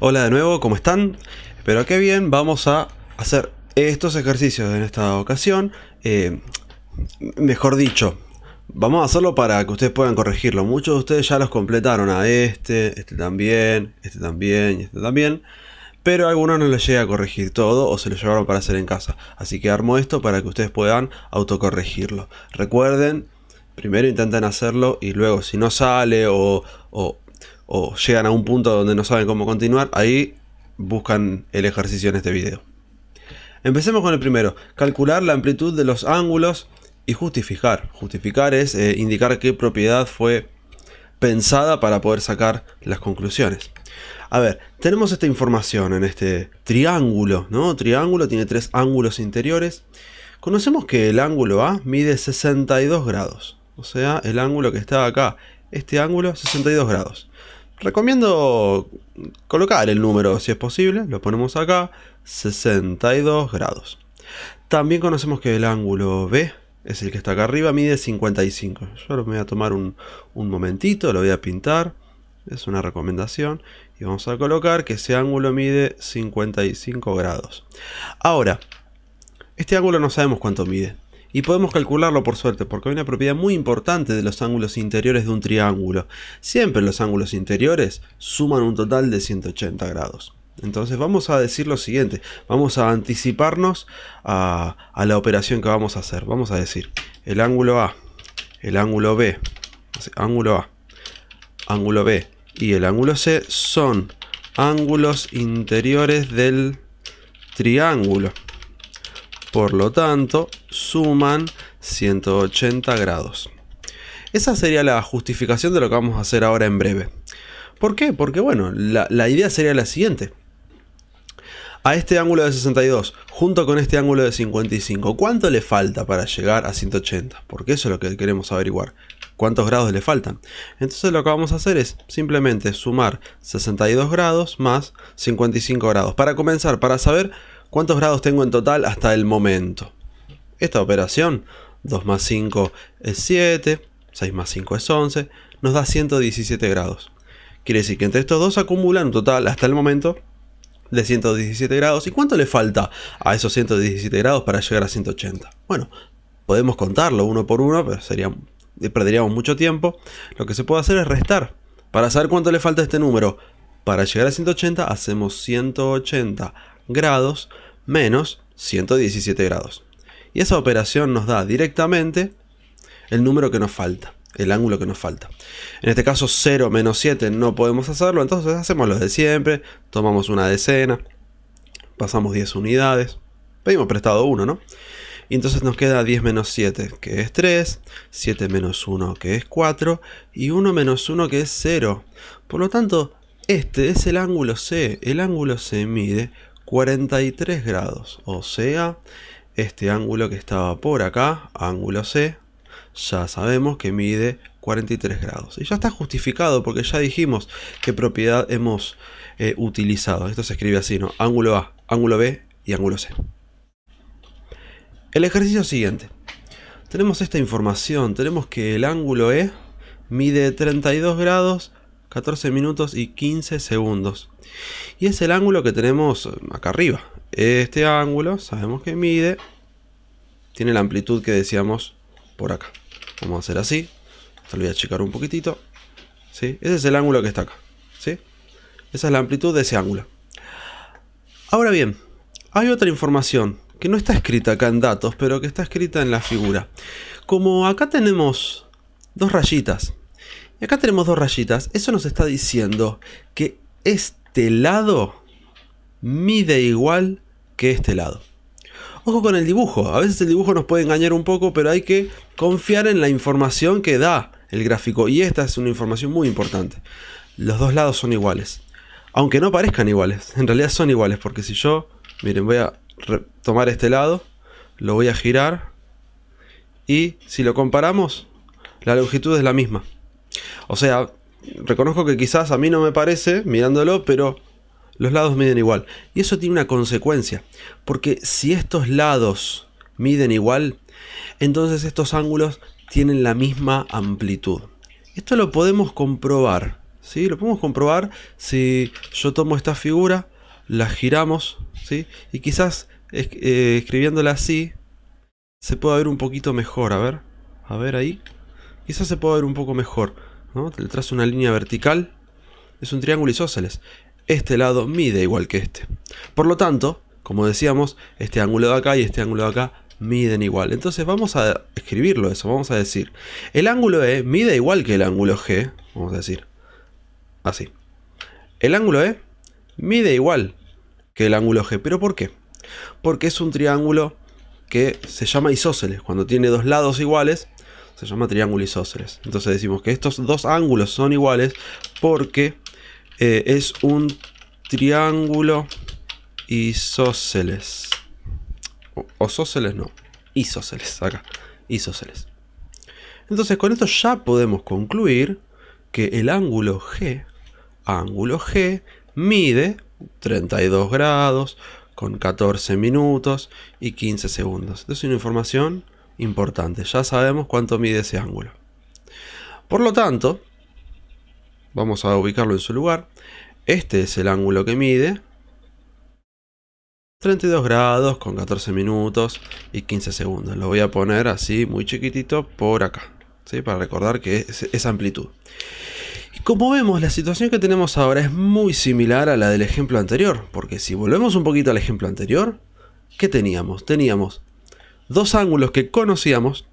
Hola de nuevo, ¿cómo están? Espero que bien. Vamos a hacer estos ejercicios en esta ocasión. Mejor dicho, vamos a hacerlo para que ustedes puedan corregirlo. Muchos de ustedes ya los completaron a este también, este también y este también. Pero a algunos no les llega a corregir todo o se lo llevaron para hacer en casa. Así que armo esto para que ustedes puedan autocorregirlo. Recuerden, primero intenten hacerlo y luego si no sale o llegan a un punto donde no saben cómo continuar, ahí buscan el ejercicio en este video. Empecemos con el primero, calcular la amplitud de los ángulos y justificar. Justificar es indicar qué propiedad fue pensada para poder sacar las conclusiones. A ver, tenemos esta información en este triángulo, ¿no? Triángulo tiene tres ángulos interiores. Conocemos que el ángulo A mide 62 grados. O sea, el ángulo que está acá, este ángulo, 62 grados. Recomiendo colocar el número si es posible. Lo ponemos acá, 62 grados. También conocemos que el ángulo B es el que está acá arriba, mide 55. Yo lo voy a tomar un momentito, lo voy a pintar. Es una recomendación. Y vamos a colocar que ese ángulo mide 55 grados. Ahora, este ángulo no sabemos cuánto mide. Y podemos calcularlo por suerte, porque hay una propiedad muy importante de los ángulos interiores de un triángulo. Siempre los ángulos interiores suman un total de 180 grados. Entonces vamos a decir lo siguiente. Vamos a anticiparnos a la operación que vamos a hacer. Vamos a decir el ángulo A, el ángulo B, ángulo A, ángulo B y el ángulo C son ángulos interiores del triángulo. Por lo tanto, suman 180 grados. Esa sería la justificación de lo que vamos a hacer ahora en breve. ¿Por qué? Porque bueno, la idea sería la siguiente. A este ángulo de 62, junto con este ángulo de 55, ¿cuánto le falta para llegar a 180? Porque eso es lo que queremos averiguar. ¿Cuántos grados le faltan? Entonces lo que vamos a hacer es simplemente sumar 62 grados más 55 grados. Para comenzar, para saber cuántos grados tengo en total hasta el momento. Esta operación, 2 más 5 es 7, 6 más 5 es 11, nos da 117 grados. Quiere decir que entre estos dos acumulan un total hasta el momento de 117 grados. ¿Y cuánto le falta a esos 117 grados para llegar a 180? Bueno, podemos contarlo uno por uno, pero perderíamos mucho tiempo. Lo que se puede hacer es restar. Para saber cuánto le falta a este número para llegar a 180, hacemos 180 grados menos 117 grados. Y esa operación nos da directamente el número que nos falta, el ángulo que nos falta. En este caso 0 menos 7 no podemos hacerlo, entonces hacemos lo de siempre. Tomamos una decena, pasamos 10 unidades, pedimos prestado 1, ¿no? Y entonces nos queda 10 menos 7, que es 3, 7 menos 1, que es 4, y 1 menos 1, que es 0. Por lo tanto, este es el ángulo C. El ángulo C mide 43 grados, o sea, este ángulo que estaba por acá, ángulo C, ya sabemos que mide 43 grados. Y ya está justificado porque ya dijimos qué propiedad hemos utilizado. Esto se escribe así, ¿no? Ángulo A, ángulo B y ángulo C. El ejercicio siguiente. Tenemos esta información. Tenemos que el ángulo E mide 32 grados, 14 minutos y 15 segundos. Y es el ángulo que tenemos acá arriba. Este ángulo sabemos que tiene la amplitud que decíamos por acá. Vamos a hacer así. Esto lo voy a achicar un poquitito. ¿Sí? Ese es el ángulo que está acá. ¿Sí? Esa es la amplitud de ese ángulo. Ahora bien, hay otra información que no está escrita acá en datos, pero que está escrita en la figura. Como acá tenemos dos rayitas, y acá tenemos dos rayitas, eso nos está diciendo que este lado mide igual que este lado. Ojo con el dibujo, a veces el dibujo nos puede engañar un poco, pero hay que confiar en la información que da el gráfico. Y esta es una información muy importante. Los dos lados son iguales. Aunque no parezcan iguales, en realidad son iguales. Porque si yo, miren, voy a tomar este lado, lo voy a girar. Y si lo comparamos, la longitud es la misma. O sea, reconozco que quizás a mí no me parece, mirándolo, pero los lados miden igual. Y eso tiene una consecuencia. Porque si estos lados miden igual, entonces estos ángulos tienen la misma amplitud. Esto lo podemos comprobar ¿sí? Lo podemos comprobar si yo tomo esta figura, la giramos, ¿sí? Y quizás escribiéndola así se pueda ver un poquito mejor. A ver ahí. Quizás se pueda ver un poco mejor, ¿no? Le trazo una línea vertical. Es un triángulo isósceles. Este lado mide igual que este. Por lo tanto, como decíamos, este ángulo de acá y este ángulo de acá miden igual. Entonces vamos a escribirlo eso. Vamos a decir, el ángulo E mide igual que el ángulo G. Vamos a decir así. El ángulo E mide igual que el ángulo G. ¿Pero por qué? Porque es un triángulo que se llama isósceles. Cuando tiene dos lados iguales, se llama triángulo isósceles. Entonces decimos que estos dos ángulos son iguales porque es un triángulo isósceles. O sósceles no. Isósceles, acá. Isósceles. Entonces con esto ya podemos concluir que el ángulo G mide 32 grados con 14 minutos y 15 segundos. Esto es una información importante. Ya sabemos cuánto mide ese ángulo. Por lo tanto, vamos a ubicarlo en su lugar. Este es el ángulo que mide 32 grados con 14 minutos y 15 segundos. Lo voy a poner así muy chiquitito por acá, ¿sí? Para recordar que es esa amplitud. Y como vemos, la situación que tenemos ahora es muy similar a la del ejemplo anterior. Porque si volvemos un poquito al ejemplo anterior, ¿qué teníamos? Teníamos dos ángulos que conocíamos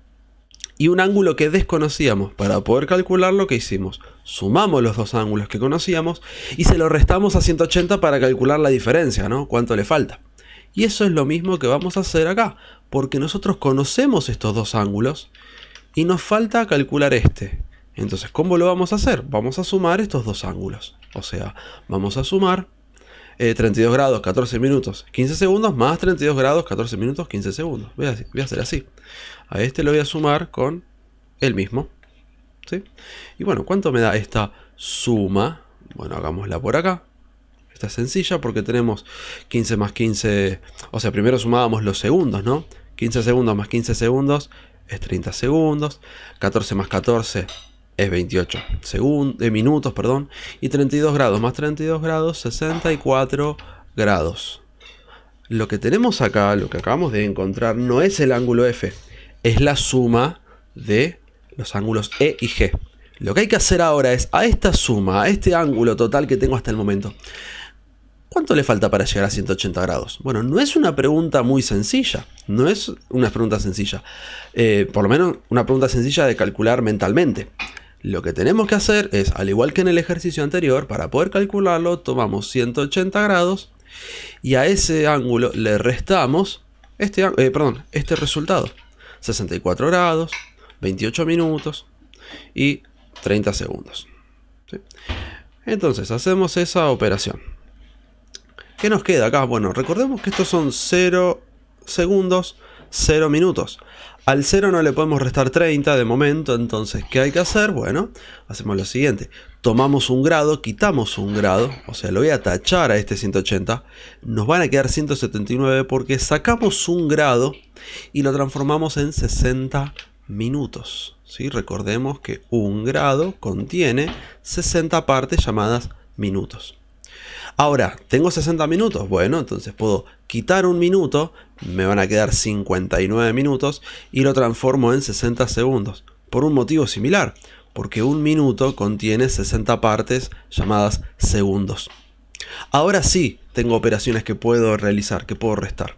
y un ángulo que desconocíamos. Para poder calcular lo que hicimos, sumamos los dos ángulos que conocíamos y se lo restamos a 180 para calcular la diferencia, ¿no? ¿Cuánto le falta? Y eso es lo mismo que vamos a hacer acá, porque nosotros conocemos estos dos ángulos y nos falta calcular este. Entonces, ¿cómo lo vamos a hacer? Vamos a sumar estos dos ángulos. O sea, vamos a sumar 32 grados, 14 minutos, 15 segundos, más 32 grados, 14 minutos, 15 segundos. Voy a hacer así. A este lo voy a sumar con el mismo, ¿sí? Y bueno, ¿cuánto me da esta suma? Bueno, hagámosla por acá. Esta es sencilla porque tenemos 15 más 15... O sea, primero sumábamos los segundos, ¿no? 15 segundos más 15 segundos es 30 segundos. 14 más 14 es 28 minutos, perdón. Y 32 grados más 32 grados, 64 grados. Lo que tenemos acá, lo que acabamos de encontrar, no es el ángulo F. Es la suma de los ángulos E y G. Lo que hay que hacer ahora es, a esta suma, a este ángulo total que tengo hasta el momento, ¿cuánto le falta para llegar a 180 grados? Bueno, no es una pregunta muy sencilla. No es una pregunta sencilla. Por lo menos una pregunta sencilla de calcular mentalmente. Lo que tenemos que hacer es, al igual que en el ejercicio anterior, para poder calcularlo, tomamos 180 grados y a ese ángulo le restamos este resultado. 64 grados, 28 minutos y 30 segundos. ¿Sí? Entonces hacemos esa operación. ¿Qué nos queda acá? Bueno, recordemos que estos son 0 segundos, 0 minutos. Al 0 no le podemos restar 30 de momento, entonces, ¿qué hay que hacer? Bueno, hacemos lo siguiente. Tomamos un grado, quitamos un grado, o sea, lo voy a tachar a este 180. Nos van a quedar 179 porque sacamos un grado y lo transformamos en 60 minutos. ¿Sí? Recordemos que un grado contiene 60 partes llamadas minutos. Ahora, ¿tengo 60 minutos? Bueno, entonces puedo quitar un minuto, me van a quedar 59 minutos y lo transformo en 60 segundos. Por un motivo similar, porque un minuto contiene 60 partes llamadas segundos. Ahora sí, tengo operaciones que puedo realizar, que puedo restar.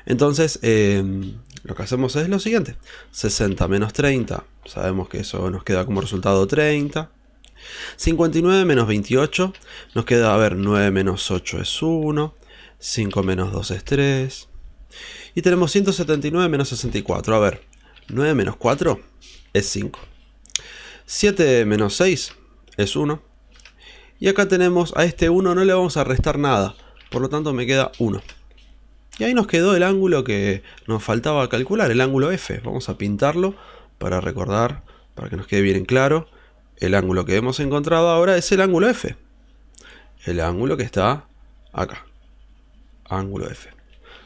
Entonces, lo que hacemos es lo siguiente. 60 menos 30, sabemos que eso nos queda como resultado 30. 59 menos 28, nos queda, 9 menos 8 es 1, 5 menos 2 es 3, y tenemos 179 menos 64, 9 menos 4 es 5, 7 menos 6 es 1, y acá tenemos a este 1 no le vamos a restar nada, por lo tanto me queda 1. Y ahí nos quedó el ángulo que nos faltaba calcular, el ángulo F. Vamos a pintarlo para recordar, para que nos quede bien en claro. El ángulo que hemos encontrado ahora es el ángulo F. El ángulo que está acá. Ángulo F.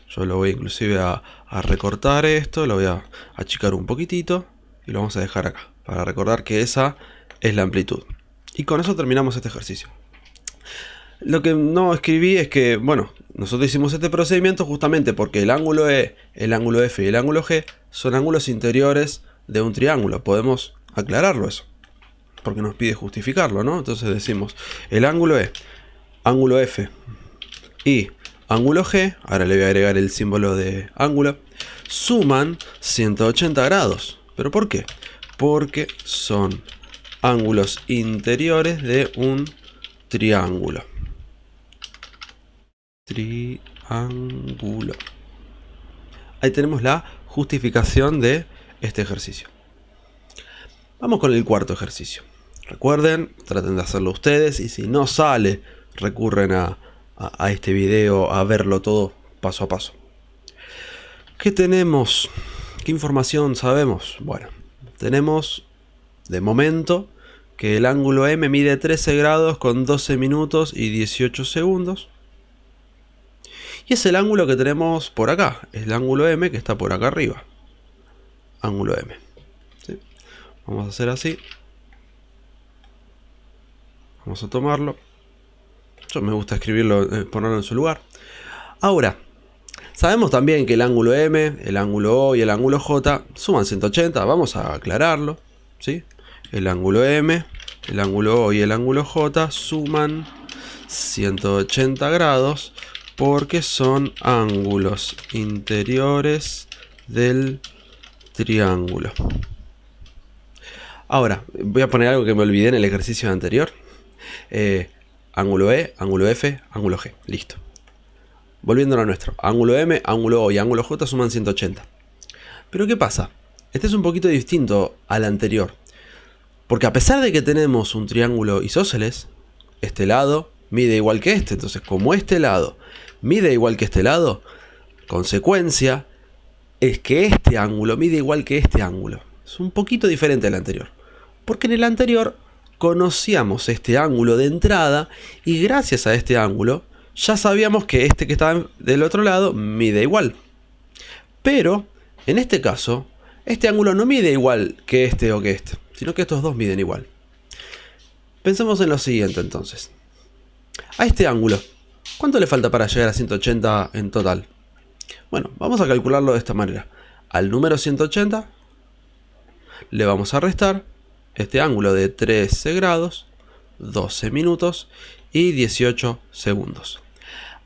Yo lo voy inclusive a recortar esto, lo voy a achicar un poquitito y lo vamos a dejar acá. Para recordar que esa es la amplitud. Y con eso terminamos este ejercicio. Lo que no escribí es que, bueno, nosotros hicimos este procedimiento justamente porque el ángulo E, el ángulo F y el ángulo G son ángulos interiores de un triángulo. Podemos aclararlo eso, porque nos pide justificarlo, ¿no? Entonces decimos, el ángulo E, ángulo F y ángulo G, ahora le voy a agregar el símbolo de ángulo, suman 180 grados. ¿Pero por qué? Porque son ángulos interiores de un triángulo. Triángulo. Ahí tenemos la justificación de este ejercicio. Vamos con el cuarto ejercicio. Recuerden, traten de hacerlo ustedes y si no sale, recurren a este video a verlo todo paso a paso. ¿Qué tenemos? ¿Qué información sabemos? Bueno, tenemos de momento que el ángulo M mide 13 grados con 12 minutos y 18 segundos. Y es el ángulo que tenemos por acá, es el ángulo M que está por acá arriba. Ángulo M. ¿Sí? Vamos a hacer así. Vamos a tomarlo. Yo me gusta escribirlo, ponerlo en su lugar. Ahora, sabemos también que el ángulo M, el ángulo O y el ángulo J suman 180. Vamos a aclararlo. ¿Sí? El ángulo M, el ángulo O y el ángulo J suman 180 grados porque son ángulos interiores del triángulo. Ahora, voy a poner algo que me olvidé en el ejercicio anterior. Ángulo E, ángulo F, ángulo G. Listo. Volviendo a lo nuestro. Ángulo M, ángulo O y ángulo J suman 180. Pero ¿qué pasa? Este es un poquito distinto al anterior. Porque a pesar de que tenemos un triángulo isósceles, este lado mide igual que este. Entonces, como este lado mide igual que este lado, consecuencia es que este ángulo mide igual que este ángulo. Es un poquito diferente al anterior. Porque en el anterior conocíamos este ángulo de entrada y gracias a este ángulo ya sabíamos que este que está del otro lado mide igual. Pero en este caso, este ángulo no mide igual que este o que este, sino que estos dos miden igual. Pensemos en lo siguiente entonces. A este ángulo, ¿cuánto le falta para llegar a 180 en total? Bueno, vamos a calcularlo de esta manera. Al número 180 le vamos a restar este ángulo de 13 grados, 12 minutos y 18 segundos.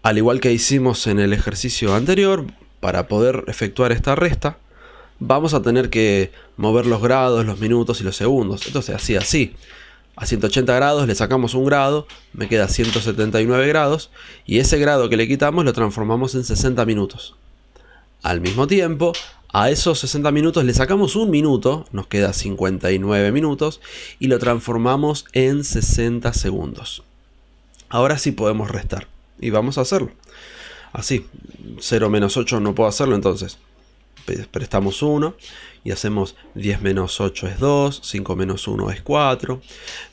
Al igual que hicimos en el ejercicio anterior, para poder efectuar esta resta, vamos a tener que mover los grados, los minutos y los segundos. Entonces así. A 180 grados le sacamos un grado, me queda 179 grados, y ese grado que le quitamos lo transformamos en 60 minutos. Al mismo tiempo, a esos 60 minutos le sacamos un minuto, nos queda 59 minutos, y lo transformamos en 60 segundos. Ahora sí podemos restar, y vamos a hacerlo. Así, 0 menos 8 no puedo hacerlo, entonces prestamos 1 y hacemos 10 menos 8 es 2, 5 menos 1 es 4,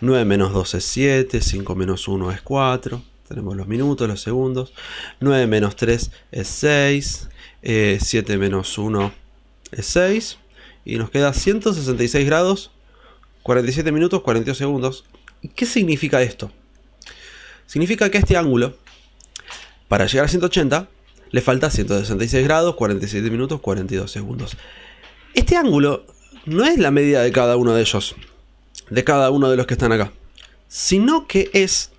9 menos 2 es 7, 5 menos 1 es 4, tenemos los minutos, los segundos, 9 menos 3 es 6, 7 menos 1 es 6, y nos queda 166 grados, 47 minutos, 42 segundos. ¿Qué significa esto? Significa que este ángulo, para llegar a 180, le falta 166 grados, 47 minutos, 42 segundos. Este ángulo no es la medida de cada uno de ellos, de cada uno de los que están acá, sino que es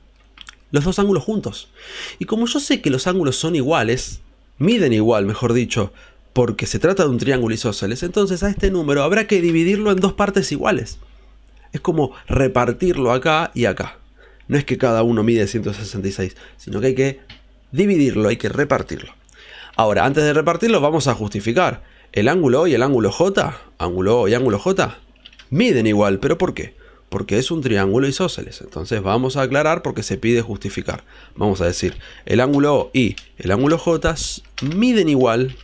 los dos ángulos juntos. Y como yo sé que los ángulos son iguales, miden igual, mejor dicho, porque se trata de un triángulo isósceles, entonces a este número habrá que dividirlo en dos partes iguales. Es como repartirlo acá y acá. No es que cada uno mide 166, sino que hay que dividirlo, hay que repartirlo. Ahora, antes de repartirlo, vamos a justificar. El ángulo O y el ángulo J, ángulo O y ángulo J, miden igual. ¿Pero por qué? Porque es un triángulo isósceles. Entonces vamos a aclarar porque se pide justificar. Vamos a decir, el ángulo O y el ángulo J miden igual.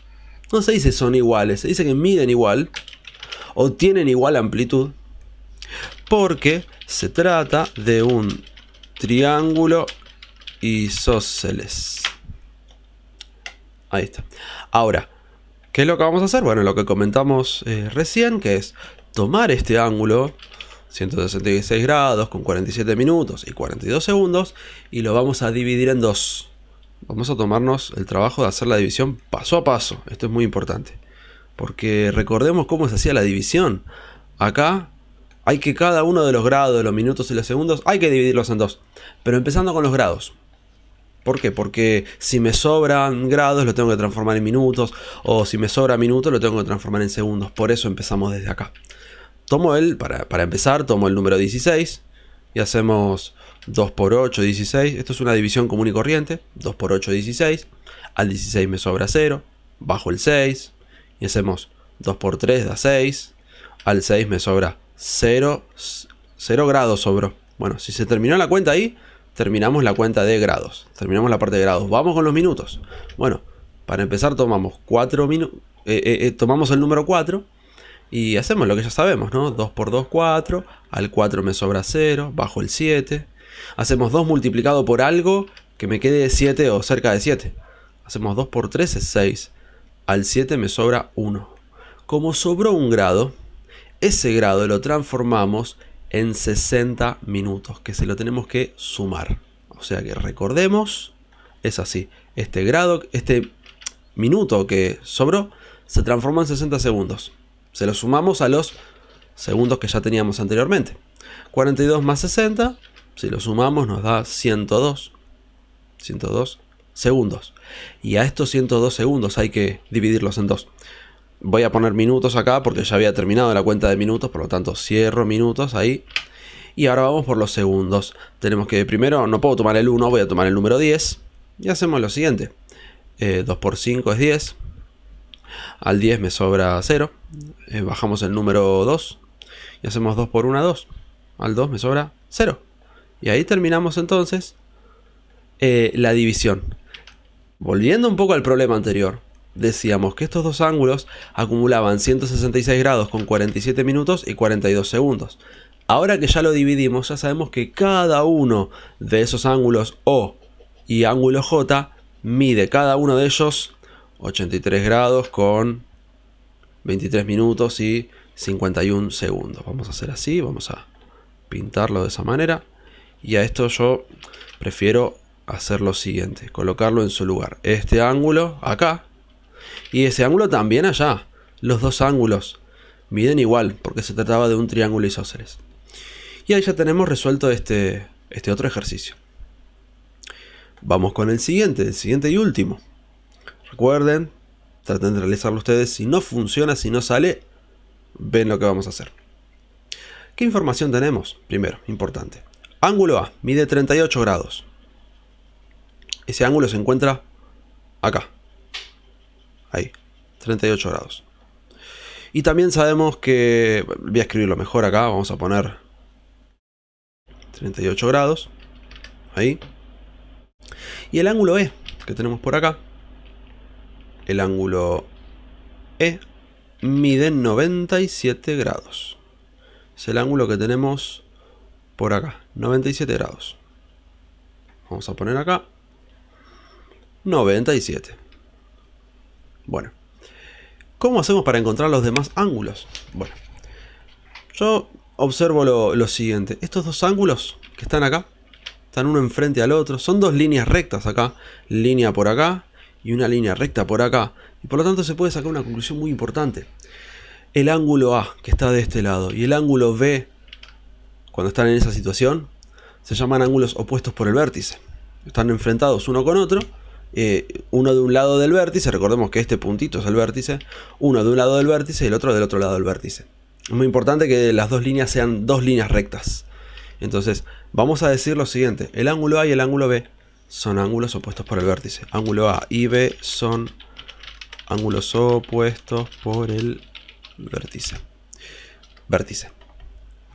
No se dice son iguales, se dice que miden igual o tienen igual amplitud, porque se trata de un triángulo isósceles. Ahí está. Ahora, ¿qué es lo que vamos a hacer? Bueno, lo que comentamos recién, que es tomar este ángulo 166 grados con 47 minutos y 42 segundos y lo vamos a dividir en dos. Vamos a tomarnos el trabajo de hacer la división paso a paso. Esto es muy importante. Porque recordemos cómo se hacía la división. Acá hay que cada uno de los grados, de los minutos y los segundos, hay que dividirlos en dos. Pero empezando con los grados. ¿Por qué? Porque si me sobran grados lo tengo que transformar en minutos. O si me sobra minutos lo tengo que transformar en segundos. Por eso empezamos desde acá. Para empezar, tomo el número 16. Y hacemos 2 por 8, 16. Esto es una división común y corriente. 2 por 8, 16. Al 16 me sobra 0. Bajo el 6. Y hacemos 2 por 3 da 6. Al 6 me sobra 0 grados sobró. Bueno, si se terminó la cuenta ahí, terminamos la cuenta de grados. Terminamos la parte de grados. Vamos con los minutos. Bueno, para empezar tomamos 4 minutos. Tomamos el número 4. Y hacemos lo que ya sabemos, ¿no? 2 por 2, 4. Al 4 me sobra 0. Bajo el 7. Hacemos 2 multiplicado por algo que me quede 7 o cerca de 7. Hacemos 2 por 3 es 6. Al 7 me sobra 1. Como sobró un grado, ese grado lo transformamos en 60 minutos, que se lo tenemos que sumar. O sea que recordemos, es así. Este minuto que sobró se transformó en 60 segundos. Se lo sumamos a los segundos que ya teníamos anteriormente. 42 más 60, si lo sumamos nos da 102. 102 segundos. Y a estos 102 segundos hay que dividirlos en dos. Voy a poner minutos acá porque ya había terminado la cuenta de minutos, por lo tanto cierro minutos ahí. Y ahora vamos por los segundos. Tenemos que primero, no puedo tomar el 1, voy a tomar el número 10. Y hacemos lo siguiente. 2 por 5 es 10. Al 10 me sobra 0. Bajamos el número 2. Y hacemos 2 por 1, 2. Al 2 me sobra 0. Y ahí terminamos entonces la división. Volviendo un poco al problema anterior, decíamos que estos dos ángulos acumulaban 166 grados con 47 minutos y 42 segundos. Ahora que ya lo dividimos, ya sabemos que cada uno de esos ángulos O y ángulo J mide cada uno de ellos 83 grados con 23 minutos y 51 segundos. Vamos a hacer así, vamos a pintarlo de esa manera. Y a esto yo prefiero hacer lo siguiente, colocarlo en su lugar. Este ángulo acá y ese ángulo también allá. Los dos ángulos miden igual porque se trataba de un triángulo isósceles. Y ahí ya tenemos resuelto este otro ejercicio. Vamos con el siguiente y último. Recuerden, traten de realizarlo ustedes. Si no funciona, si no sale, ven lo que vamos a hacer. ¿Qué información tenemos? Primero, importante. Ángulo A mide 38 grados. Ese ángulo se encuentra acá. Ahí, 38 grados. Y también sabemos que... Voy a escribirlo mejor acá. Vamos a poner 38 grados. Ahí. Y el ángulo E que tenemos por acá. El ángulo E mide 97 grados. Es el ángulo que tenemos por acá. 97 grados. Vamos a poner acá 97. Bueno, ¿cómo hacemos para encontrar los demás ángulos? Bueno, yo observo lo siguiente. Estos dos ángulos que están acá, están uno enfrente al otro. Son dos líneas rectas acá. Línea por acá y una línea recta por acá. Y por lo tanto se puede sacar una conclusión muy importante. El ángulo A, que está de este lado, y el ángulo B, cuando están en esa situación, se llaman ángulos opuestos por el vértice. Están enfrentados uno con otro. Uno de un lado del vértice, recordemos que este puntito es el vértice, uno de un lado del vértice y el otro del otro lado del vértice. Es muy importante que las dos líneas sean dos líneas rectas. Entonces, vamos a decir lo siguiente: el ángulo A y el ángulo B son ángulos opuestos por el vértice. Ángulo A y B son ángulos opuestos por el vértice.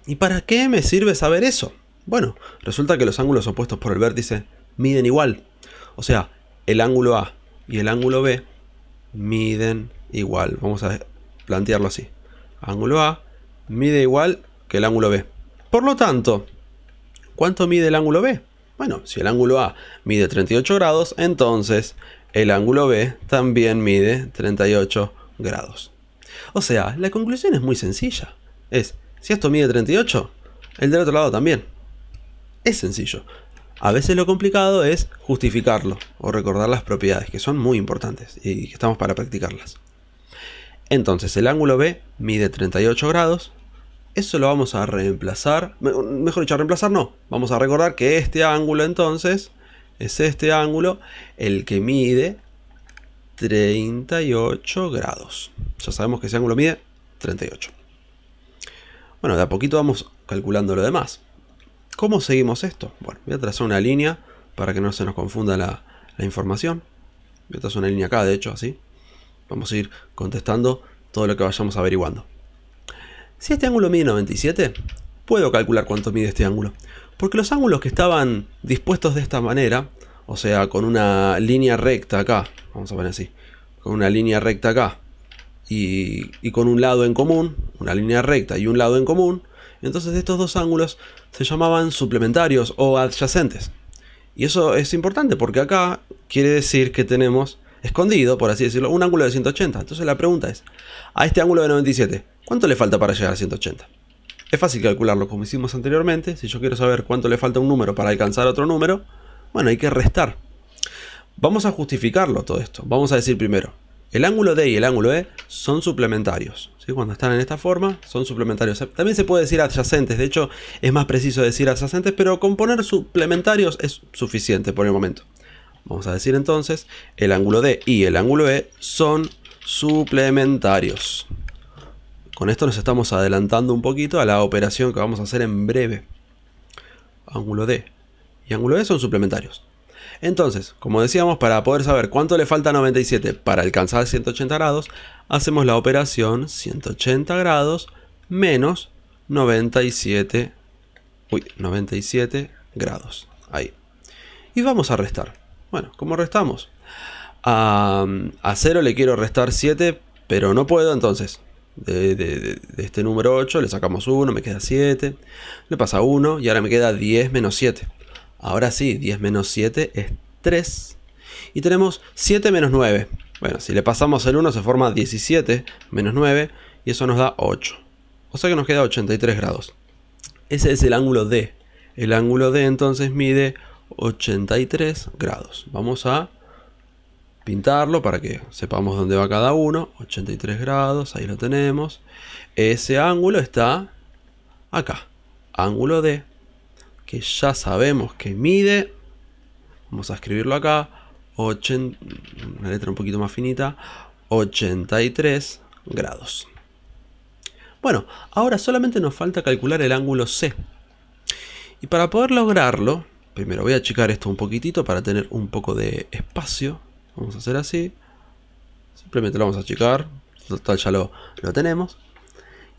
¿Y para qué me sirve saber eso? Bueno, resulta que los ángulos opuestos por el vértice miden igual. O sea, el ángulo A y el ángulo B miden igual. Vamos a plantearlo así. Ángulo A mide igual que el ángulo B. Por lo tanto, ¿cuánto mide el ángulo B? Bueno, si el ángulo A mide 38 grados, entonces el ángulo B también mide 38 grados. O sea, la conclusión es muy sencilla. Si esto mide 38, el del otro lado también. Es sencillo. A veces lo complicado es justificarlo o recordar las propiedades, que son muy importantes y que estamos para practicarlas. Entonces el ángulo B mide 38 grados. Eso lo vamos a reemplazar. Mejor dicho, reemplazar no. Vamos a recordar que este ángulo entonces es este ángulo el que mide 38 grados. Ya sabemos que ese ángulo mide 38. Bueno, de a poquito vamos calculando lo demás. ¿Cómo seguimos esto? Bueno, voy a trazar una línea para que no se nos confunda la información. Voy a trazar una línea acá, de hecho, así. Vamos a ir contestando todo lo que vayamos averiguando. Si este ángulo mide 97, puedo calcular cuánto mide este ángulo. Porque los ángulos que estaban dispuestos de esta manera, o sea, con una línea recta acá, vamos a poner así, con una línea recta acá, y con un lado en común, una línea recta y un lado en común, entonces estos dos ángulos se llamaban suplementarios o adyacentes. Y eso es importante porque acá quiere decir que tenemos escondido, por así decirlo, un ángulo de 180. Entonces la pregunta es, a este ángulo de 97, ¿cuánto le falta para llegar a 180? Es fácil calcularlo como hicimos anteriormente. Si yo quiero saber cuánto le falta a un número para alcanzar otro número, bueno, hay que restar. Vamos a justificarlo todo esto. Vamos a decir primero, el ángulo D y el ángulo E son suplementarios. ¿Sí? Cuando están en esta forma, son suplementarios. También se puede decir adyacentes. De hecho, es más preciso decir adyacentes, pero con poner suplementarios es suficiente por el momento. Vamos a decir entonces, el ángulo D y el ángulo E son suplementarios. Con esto nos estamos adelantando un poquito a la operación que vamos a hacer en breve. Ángulo D y ángulo E son suplementarios. Entonces, como decíamos, para poder saber cuánto le falta a 97 para alcanzar 180 grados, hacemos la operación 180 grados menos 97 grados. Ahí. Y vamos a restar. Bueno, ¿cómo restamos? A 0 le quiero restar 7, pero no puedo, entonces de este número 8 le sacamos 1, me queda 7, le pasa 1 y ahora me queda 10 menos 7. Ahora sí, 10 menos 7 es 3. Y tenemos 7 menos 9. Bueno, si le pasamos el 1 se forma 17 menos 9 y eso nos da 8. O sea que nos queda 83 grados. Ese es el ángulo D. El ángulo D entonces mide 83 grados. Vamos a pintarlo para que sepamos dónde va cada uno. 83 grados, ahí lo tenemos. Ese ángulo está acá. Ángulo D, que ya sabemos que mide, vamos a escribirlo acá, una letra un poquito más finita, 83 grados. Bueno, ahora solamente nos falta calcular el ángulo C. Y para poder lograrlo, primero voy a achicar esto un poquitito para tener un poco de espacio. Vamos a hacer así. Simplemente lo vamos a achicar. Total, ya lo tenemos.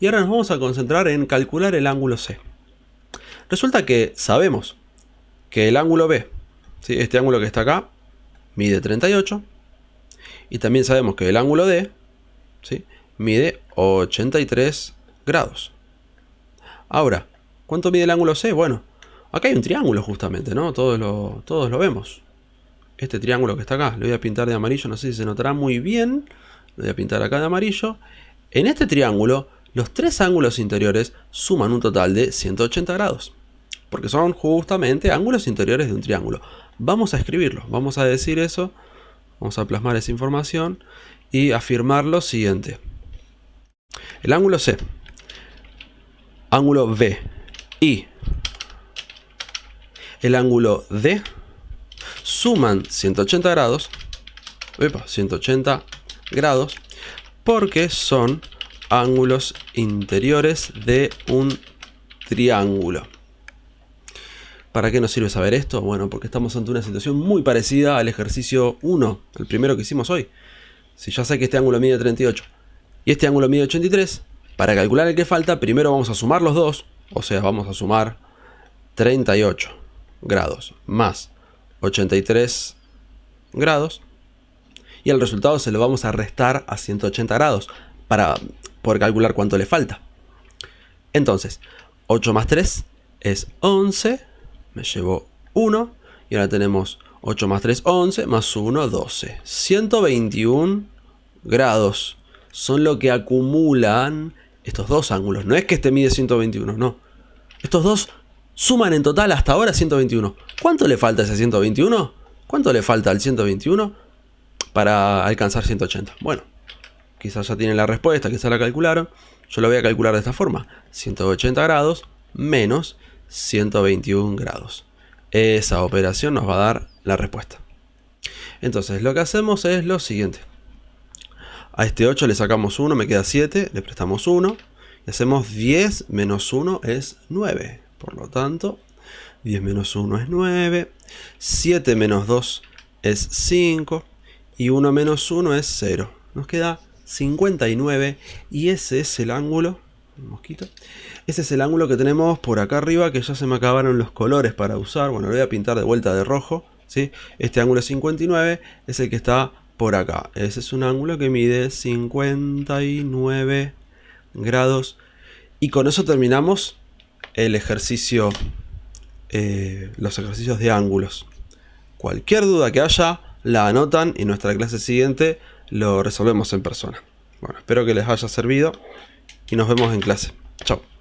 Y ahora nos vamos a concentrar en calcular el ángulo C. Resulta que sabemos que el ángulo B, ¿sí? Este ángulo que está acá, mide 38. Y también sabemos que el ángulo D, ¿sí? Mide 83 grados. Ahora, ¿cuánto mide el ángulo C? Bueno, acá hay un triángulo justamente, ¿no? Todos lo vemos. Este triángulo que está acá, lo voy a pintar de amarillo, no sé si se notará muy bien. Lo voy a pintar acá de amarillo. En este triángulo, los tres ángulos interiores suman un total de 180 grados. Porque son justamente ángulos interiores de un triángulo. Vamos a escribirlo, vamos a decir eso. Vamos a plasmar esa información y afirmar lo siguiente. El ángulo C, ángulo B y el ángulo D suman 180 grados. 180 grados. Porque son ángulos interiores de un triángulo. ¿Para qué nos sirve saber esto? Bueno, porque estamos ante una situación muy parecida al ejercicio 1, el primero que hicimos hoy. Si ya sé que este ángulo mide 38 y este ángulo mide 83, para calcular el que falta, primero vamos a sumar los dos, o sea, vamos a sumar 38 grados más 83 grados, y el resultado se lo vamos a restar a 180 grados para poder calcular cuánto le falta. Entonces, 8 más 3 es 11. Me llevo 1. Y ahora tenemos 8 más 3, 11. Más 1, 12. 121 grados son lo que acumulan estos dos ángulos. No es que este mide 121, no. Estos dos suman en total hasta ahora 121. ¿Cuánto le falta a ese 121? ¿Cuánto le falta al 121 para alcanzar 180? Bueno, quizás ya tienen la respuesta, quizás la calcularon. Yo lo voy a calcular de esta forma. 180 grados menos 121 grados. Esa operación nos va a dar la respuesta. Entonces lo que hacemos es lo siguiente. A este 8 le sacamos 1, me queda 7, le prestamos 1. Y hacemos 10 menos 1 es 9. Por lo tanto, 10 menos 1 es 9. 7 menos 2 es 5. Y 1 menos 1 es 0. Nos queda 59. Y ese es el ángulo. Un mosquito. Ese es el ángulo que tenemos por acá arriba, que ya se me acabaron los colores para usar. Bueno, lo voy a pintar de vuelta de rojo, ¿sí? Este ángulo 59 es el que está por acá. Ese es un ángulo que mide 59 grados. Y con eso terminamos el ejercicio, los ejercicios de ángulos. Cualquier duda que haya, la anotan y en nuestra clase siguiente lo resolvemos en persona. Bueno, espero que les haya servido y nos vemos en clase. Chao.